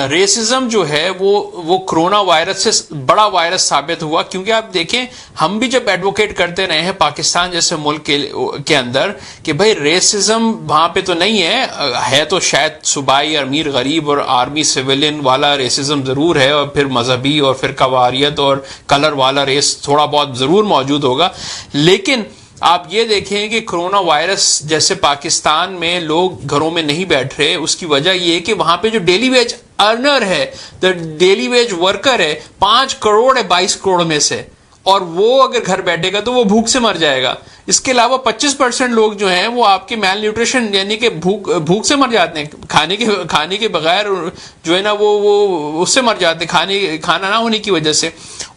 Racism جو ہے وہ کرونا وائرس سے بڑا وائرس ثابت ہوا، کیونکہ آپ دیکھیں ہم بھی جب ایڈوکیٹ کرتے رہے ہیں پاکستان جیسے ملک کے اندر کہ بھائی ریسزم وہاں پہ تو نہیں ہے تو شاید صوبائی امیر غریب اور آرمی سویلین والا ریسزم ضرور ہے، اور پھر مذہبی اور فرقہ واریت اور کلر والا ریس تھوڑا بہت ضرور موجود ہوگا، لیکن آپ یہ دیکھیں کہ کرونا وائرس جیسے پاکستان میں لوگ گھروں میں نہیں بیٹھ رہے، اس کی وجہ یہ ہے کہ وہاں پہ جو ڈیلی ویج ارنر ہے، ڈیلی ویج ورکر ہے، 5 کروڑ ہے 22 کروڑ میں سے، اور وہ اگر گھر بیٹھے گا تو وہ بھوک سے مر جائے گا۔ اس کے علاوہ 25% لوگ جو ہیں وہ آپ کے میل نیوٹریشن یعنی کہ بھوک سے مر جاتے ہیں، کھانے کے بغیر جو ہے نا وہ اس سے مر جاتے ہیں، کھانا نہ ہونے کی وجہ سے۔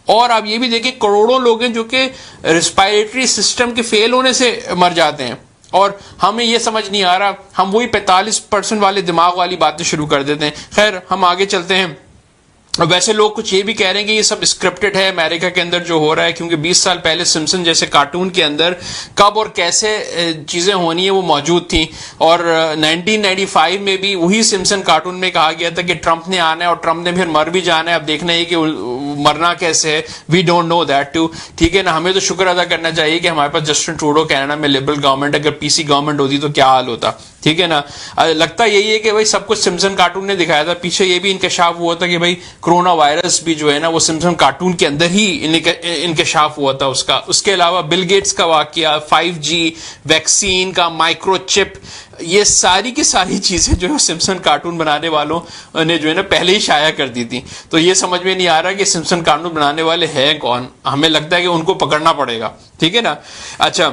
اور آپ یہ بھی دیکھیں کروڑوں لوگ ہیں جو کہ ریسپائریٹری سسٹم کے فیل ہونے سے مر جاتے ہیں، اور ہمیں یہ سمجھ نہیں آ رہا، ہم وہی 45% والے دماغ والی باتیں شروع کر دیتے ہیں۔ خیر ہم آگے چلتے ہیں۔ ویسے لوگ کچھ یہ بھی کہہ رہے ہیں کہ یہ سب اسکرپٹڈ ہے امریکہ کے اندر جو ہو رہا ہے، کیونکہ 20 سال پہلے سمسن جیسے کارٹون کے اندر کب اور کیسے چیزیں ہونی ہیں وہ موجود تھیں، اور 1995 میں بھی وہی سمسن کارٹون میں کہا گیا تھا کہ ٹرمپ نے آنا ہے اور ٹرمپ نے پھر مر بھی جانا ہے، اب دیکھنا ہے کہ مرنا کیسے ہے، we don't know that too, ٹھیک ہے نا۔ ہمیں تو شکر ادا کرنا چاہیے کہ ہمارے پاس جسٹن ٹروڈو کینیڈا میں لبرل گورنمنٹ، اگر پی سی گورنمنٹ ہوتی تو کیا حال ہوتا، ٹھیک ہے نا۔ لگتا یہی ہے کہ بھائی سب کچھ سمسن کارٹون نے دکھایا تھا، پیچھے یہ بھی انکشاف ہوا تھا کہ بھائی کرونا وائرس بھی جو ہے نا وہ سمسن کارٹون کے اندر ہی انکشاف ہوا تھا اس کا۔ اس کے علاوہ بل گیٹس کا واقعہ، 5G ویکسین کا، مائکرو چپ، یہ ساری کی ساری چیزیں جو ہے سمسن کارٹون بنانے والوں نے جو ہے نا پہلے ہی شائع کر دی تھی۔ تو یہ سمجھ میں نہیں آ رہا کہ سمسن کارٹون بنانے والے ہیں کون، ہمیں لگتا ہے کہ ان کو پکڑنا پڑے گا، ٹھیک ہے نا۔ اچھا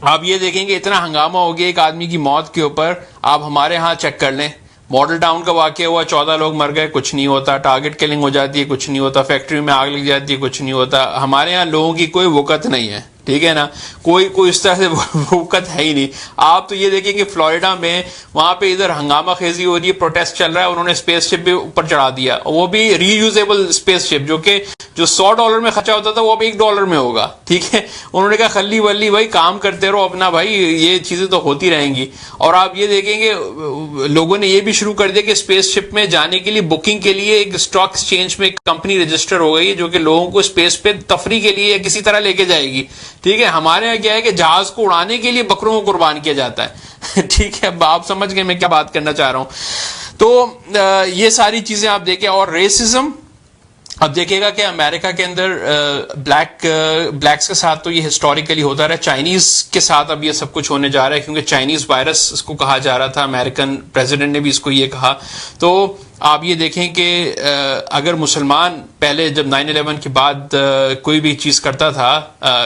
آپ یہ دیکھیں کہ اتنا ہنگامہ ہو گیا ایک آدمی کی موت کے اوپر، آپ ہمارے ہاں چیک کر لیں، ماڈل ٹاؤن کا واقعہ ہوا، 14 لوگ مر گئے، کچھ نہیں ہوتا، ٹارگٹ کلنگ ہو جاتی ہے، کچھ نہیں ہوتا، فیکٹری میں آگ لگ جاتی ہے، کچھ نہیں ہوتا۔ ہمارے ہاں لوگوں کی کوئی وقت نہیں ہے، ٹھیک ہے نا، کوئی اس طرح سے وقت ہے ہی نہیں۔ آپ تو یہ دیکھیں کہ فلوریڈا میں وہاں پہ ادھر ہنگامہ خیزی ہو رہی ہے، پروٹیسٹ چل رہا ہے، انہوں نے اسپیس شپ بھی اوپر چڑھا دیا، وہ بھی ری یوزیبل اسپیس شپ، جو $100 میں خرچہ ہوتا تھا وہ اب $1 میں ہوگا، ٹھیک ہے۔ انہوں نے کہا خلی ولی بھائی کام کرتے رہو اپنا، بھائی یہ چیزیں تو ہوتی رہیں گی۔ اور آپ یہ دیکھیں کہ لوگوں نے یہ بھی شروع کر دیا کہ اسپیس شپ میں جانے کے لیے بکنگ کے لیے ایک اسٹاک ایکسچینج میں ایک کمپنی رجسٹر ہو گئی ہے جو کہ لوگوں کو اسپیس پہ تفریح کے لیے کسی طرح لے کے جائے گی، ٹھیک ہے۔ ہمارے یہاں کیا ہے کہ جہاز کو اڑانے کے لیے بکروں کو قربان کیا جاتا ہے، ٹھیک ہے۔ آپ سمجھ گئے میں کیا بات کرنا چاہ رہا ہوں۔ تو یہ ساری چیزیں آپ دیکھیں، اور ریسزم اب دیکھے گا کہ امریکہ کے اندر بلیکس کے ساتھ تو یہ ہسٹوریکلی ہوتا رہا، چائنیز کے ساتھ اب یہ سب کچھ ہونے جا رہا ہے، کیونکہ چائنیز وائرس اس کو کہا جا رہا تھا، امریکن پریزیڈنٹ نے بھی اس کو یہ کہا۔ تو آپ یہ دیکھیں کہ اگر مسلمان پہلے جب 9/11 کے بعد کوئی بھی چیز کرتا تھا،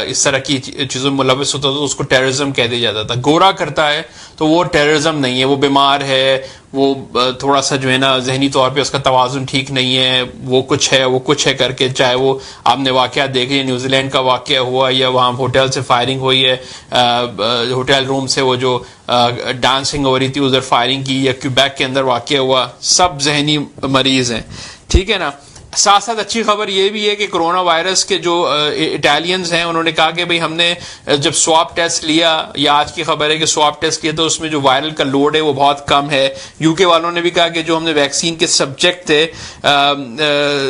اس طرح کی چیزوں میں ملوث ہوتا تھا تو اس کو ٹیررزم کہہ دیا جاتا تھا۔ گورا کرتا ہے تو وہ ٹیررزم نہیں ہے، وہ بیمار ہے، وہ تھوڑا سا جو ہے نا ذہنی طور پہ اس کا توازن ٹھیک نہیں ہے، وہ کچھ ہے کر کے، چاہے وہ آپ نے واقعات دیکھ لیے، نیوزی لینڈ کا واقعہ ہوا یا وہاں ہوٹل سے فائرنگ ہوئی ہے، ہوٹل روم سے وہ جو ڈانسنگ ہو رہی تھی ادھر فائرنگ کی، یا کیوبیک کے اندر واقعہ ہوا، سب ذہنی مریض ہیں، ٹھیک ہے نا۔ ساتھ ساتھ اچھی خبر یہ بھی ہے کہ کرونا وائرس کے جو اٹالینز ہیں انہوں نے کہا کہ بھئی ہم نے جب سواب ٹیسٹ لیا، یا آج کی خبر ہے کہ سواب ٹیسٹ کیا تو اس میں جو وائرل کا لوڈ ہے وہ بہت کم ہے۔ یو کے والوں نے بھی کہا کہ جو ہم نے ویکسین کے سبجیکٹ تھے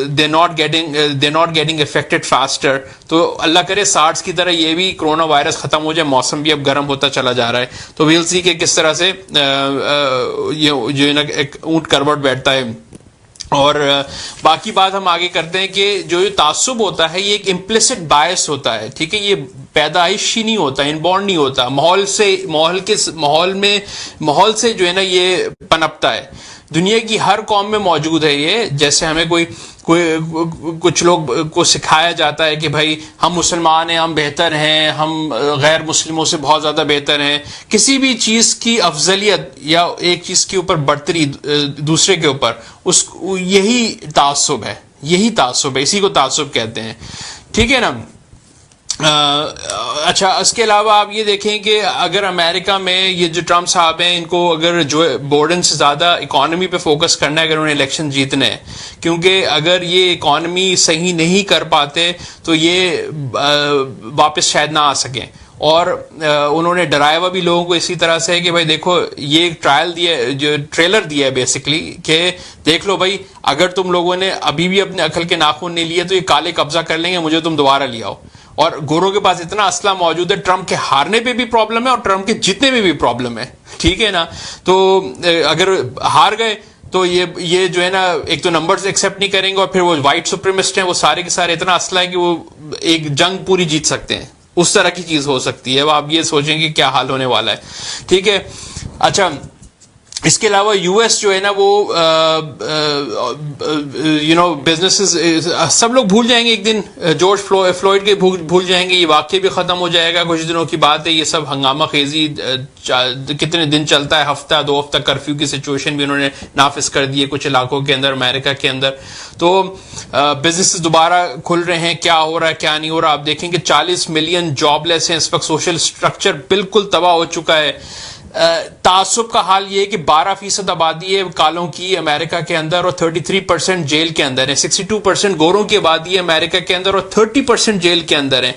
they not getting affected faster. تو اللہ کرے سارس کی طرح یہ بھی کرونا وائرس ختم ہو جائے، موسم بھی اب گرم ہوتا چلا جا رہا ہے، تو ویل سی کہ کس طرح سے یہ جو ہے نا ایک اونٹ کروٹ بیٹھتا ہے۔ اور باقی بات ہم آگے کرتے ہیں کہ جو یہ تعصب ہوتا ہے یہ ایک امپلیسٹ باعث ہوتا ہے، ٹھیک ہے، یہ پیدائشی نہیں ہوتا، ان بورن نہیں ہوتا، ماحول سے جو ہے نا یہ پنپتا ہے۔ دنیا کی ہر قوم میں موجود ہے یہ، جیسے ہمیں کچھ لوگ کو سکھایا جاتا ہے کہ بھائی ہم مسلمان ہیں، ہم بہتر ہیں، ہم غیر مسلموں سے بہت زیادہ بہتر ہیں، کسی بھی چیز کی افضلیت یا ایک چیز کے اوپر برتری دوسرے کے اوپر، یہی تعصب ہے، اسی کو تعصب کہتے ہیں، ٹھیک ہے نا۔ اچھا اس کے علاوہ آپ یہ دیکھیں کہ اگر امریکہ میں یہ جو ٹرمپ صاحب ہیں ان کو اگر جو بورڈن سے زیادہ اکانومی پہ فوکس کرنا ہے اگر انہیں الیکشن جیتنے ہیں، کیونکہ اگر یہ اکانومی صحیح نہیں کر پاتے تو یہ واپس شاید نہ آ سکیں، اور انہوں نے ڈرایا ہوا بھی لوگوں کو اسی طرح سے کہ بھائی دیکھو یہ ایک ٹرائل دیا جو ٹریلر دیا ہے بیسکلی کہ دیکھ لو بھائی اگر تم لوگوں نے ابھی بھی اپنے عقل کے ناخن نہیں لیے تو یہ کالے قبضہ کر لیں گے, مجھے تم دوبارہ لے آؤ. اور گوروں کے پاس اتنا اسلحہ موجود ہے, ٹرمپ کے ہارنے پہ بھی پرابلم ہے اور ٹرمپ کے جیتنے پہ بھی پرابلم ہے, ٹھیک ہے نا. تو اگر ہار گئے تو یہ جو ہے نا ایک تو نمبرز ایکسیپٹ نہیں کریں گے, اور پھر وہ وائٹ سپریمسٹ ہیں, وہ سارے کے سارے اتنا اسلحہ ہے کہ وہ ایک جنگ پوری جیت سکتے ہیں, اس طرح کی چیز ہو سکتی ہے. اب آپ یہ سوچیں کہ کیا حال ہونے والا ہے, ٹھیک ہے. اچھا اس کے علاوہ یو ایس جو ہے نا وہ بزنسز سب لوگ بھول جائیں گے ایک دن, جارج فلوئڈ کے بھول جائیں گے, یہ واقعہ بھی ختم ہو جائے گا, کچھ دنوں کی بات ہے. یہ سب ہنگامہ خیزی کتنے دن چلتا ہے, ہفتہ 2 ہفتہ کرفیو کی سچویشن بھی انہوں نے نافذ کر دی ہے کچھ علاقوں کے اندر امریکہ کے اندر. تو بزنسز دوبارہ کھل رہے ہیں, کیا ہو رہا ہے کیا نہیں ہو رہا آپ دیکھیں کہ 40 ملین جاب لیس ہیں اس وقت, سوشل اسٹرکچر بالکل تباہ ہو چکا ہے. تعصب کا حال یہ ہے کہ 12% آبادی ہے کالوں کی امریکہ کے اندر اور 33% جیل کے اندر ہے. 62% گوروں کی آبادی ہے امریکہ کے اندر اور 30% جیل کے اندر ہیں.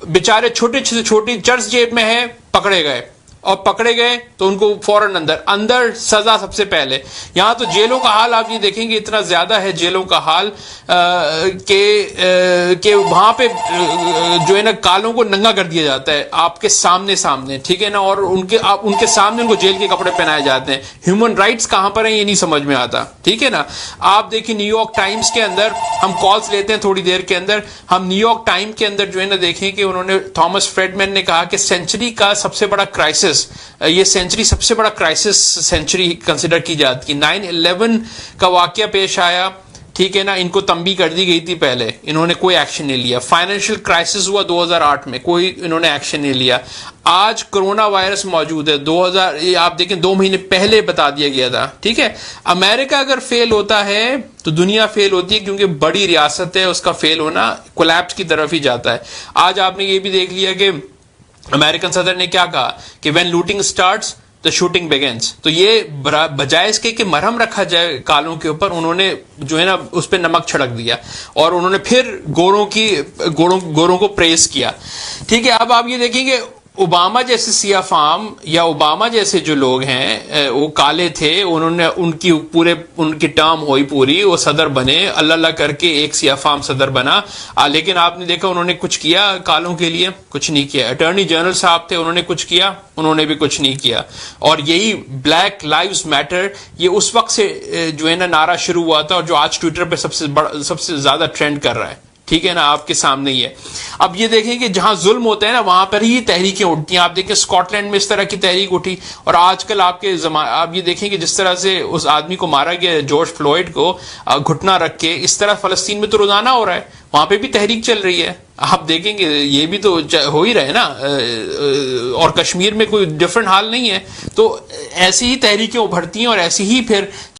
بیچارے چھوٹے سے چھوٹی چرچ جیب میں ہے, پکڑے گئے, اور پکڑے گئے تو ان کو فوراً اندر سزا سب سے پہلے. یہاں تو جیلوں کا حال آپ یہ دیکھیں گے اتنا زیادہ ہے جیلوں کا حال کہ وہاں پہ جو ہے نا کالوں کو ننگا کر دیا جاتا ہے آپ کے سامنے, ٹھیک ہے نا, اور ان کے سامنے ان کو جیل کے کپڑے پہنائے جاتے ہیں. ہیومن رائٹس کہاں پر ہیں یہ نہیں سمجھ میں آتا, ٹھیک ہے نا. آپ دیکھیں نیو یارک ٹائمز کے اندر, ہم کالز لیتے ہیں تھوڑی دیر کے اندر, ہم نیو یارک ٹائم کے اندر جو ہے نا دیکھیں کہ انہوں نے تھامس فریڈمین نے کہا کہ سینچری کا سب سے بڑا کرائسس, یہ سینچری سب سے بڑا کرائسس سینچری کنسیڈر کی جاتی ہے. 9/11 کا واقعہ پیش آیا, ٹھیک ہے نا, ان کو تنبیہ کر دی گئی تھی پہلے, انہوں نے کوئی ایکشن نہیں لیا. فائنینشیل کرائسس ہوا 2008 میں, کوئی انہوں نے ایکشن نہیں لیا. آج کرونا وائرس موجود ہے, 2000 آپ دیکھیں 2 مہینے پہلے بتا دیا گیا تھا, ٹھیک ہے. امریکہ اگر فیل ہوتا ہے تو دنیا فیل ہوتی ہے, کیونکہ بڑی ریاست ہے, اس کا فیل ہونا کولیپس کی طرف ہی جاتا ہے. آج آپ نے یہ بھی دیکھ لیا کہ امریکن صدر نے کیا کہا کہ when looting starts the shooting begins. تو یہ بجائے اس کے کہ مرہم رکھا جائے کالوں کے اوپر, انہوں نے جو ہے نا اس پہ نمک چھڑک دیا اور انہوں نے پھر گوروں کو پریز کیا, ٹھیک ہے. اب آپ یہ دیکھیں کہ اوباما جیسے سیاہ فام یا اوباما جیسے جو لوگ ہیں وہ کالے تھے, انہوں نے ان کی ٹرم ہوئی پوری, وہ صدر بنے, اللہ کر کے ایک سیاہ فام صدر بنا, لیکن آپ نے دیکھا انہوں نے کچھ کیا کالوں کے لیے, کچھ نہیں کیا. اٹارنی جنرل صاحب تھے, انہوں نے کچھ کیا, انہوں نے بھی کچھ نہیں کیا. اور یہی بلیک لائیوز میٹر یہ اس وقت سے جو ہے نا نعرہ شروع ہوا تھا, اور جو آج ٹویٹر پہ سب سے زیادہ ٹرینڈ کر رہا ہے, ٹھیک ہے نا, آپ کے سامنے ہی ہے. اب یہ دیکھیں کہ جہاں ظلم ہوتا ہے نا وہاں پر ہی تحریکیں اٹھتی ہیں. آپ دیکھیں اسکاٹ لینڈ میں اس طرح کی تحریک اٹھی, اور آج کل آپ یہ دیکھیں کہ جس طرح سے اس آدمی کو مارا گیا جارج فلوئڈ کو گھٹنا رکھ کے, اس طرح فلسطین میں تو روزانہ ہو رہا ہے, وہاں پہ بھی تحریک چل رہی ہے. آپ دیکھیں گے یہ بھی تو ہو ہی رہے نا, اور کشمیر میں کوئی ڈفرنٹ حال نہیں ہے. تو ایسی ہی تحریکیں ابھرتی ہیں اور ایسی ہی پھر